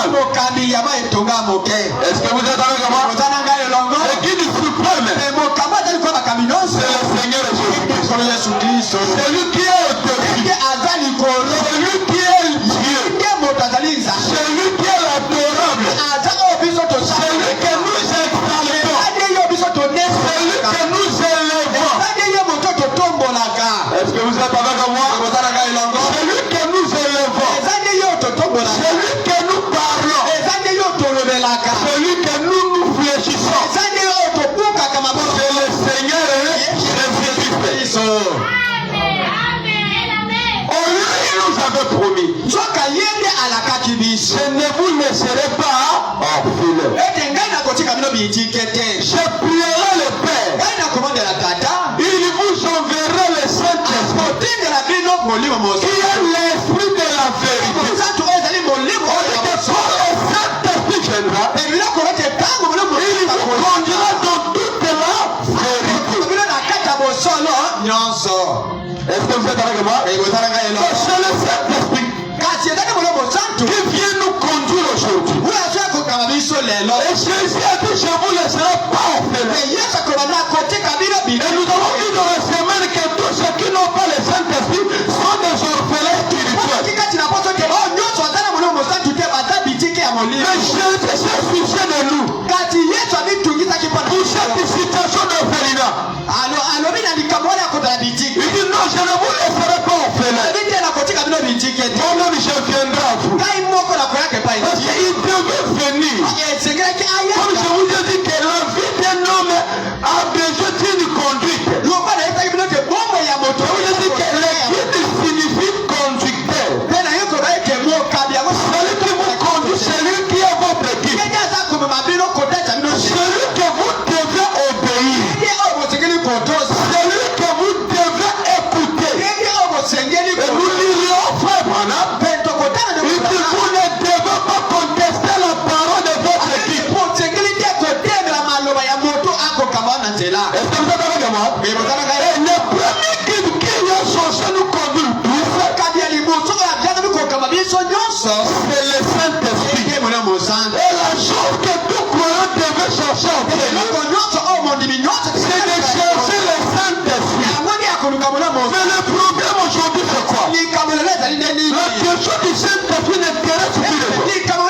nationale. Est-ce que vous êtes avec moi? Le guide suprême, c'est le Seigneur Jésus-Christ. C'est lui qui est au-dessus. C'est lui qui est Dieu. C'est lui qui est l'adorable. C'est lui que nous exaltons. C'est lui que nous élevons. Est-ce que vous êtes avec moi? C'est lui que nous élevons. C'est lui que nous parlons. C'est lui que nous fléchissons. C'est le Seigneur Jésus-Christ. Il nous avait promis. Je ne vous laisserai pas orphelins. Je prierai le Père. Il vous enverra le Saint-Esprit, qui est l'Esprit de la vérité. Le Saint-Esprit viendra. Il vous conduira dans toute la vérité. Est-ce que vous êtes avec moi? C'est le Saint-Esprit qui vient nous conduire aujourd'hui. Et Jésus a dit, je vous laisserai pas orphelins. Et nous avons vu dans la semaine que tous ceux qui n'ont pas le Saint-Esprit sont des orphelins spirituels. Mais Jésus s'est soucié de nous. Pour cette situation d'orphelinat. Il dit non, je ne vous laisserai pas orphelins. Moi-même je viendrai à vous. Parce qu'il devait venir. Comme je vous ai dit que la vie d'un homme a besoin d'une conduite. Je vous ai dit que le guide signifie conducteur. Celui qui vous conduit, celui qui est votre guide. Celui que vous devez obéir. Celui que vous devez écouter. Et nous lirions frère Branham. Il dit vous ne devez pas contester la parole de votre guide. Est-ce que vous êtes avec moi? Et le premier guide qui a censé nous conduire tous, c'est le Saint-Esprit. Et la chose que tout croyant devait chercher en premier, c'est de chercher le Saint-Esprit. Mais le problème aujourd'hui c'est quoi? La question du Saint-Esprit n'intéresse plus les gens.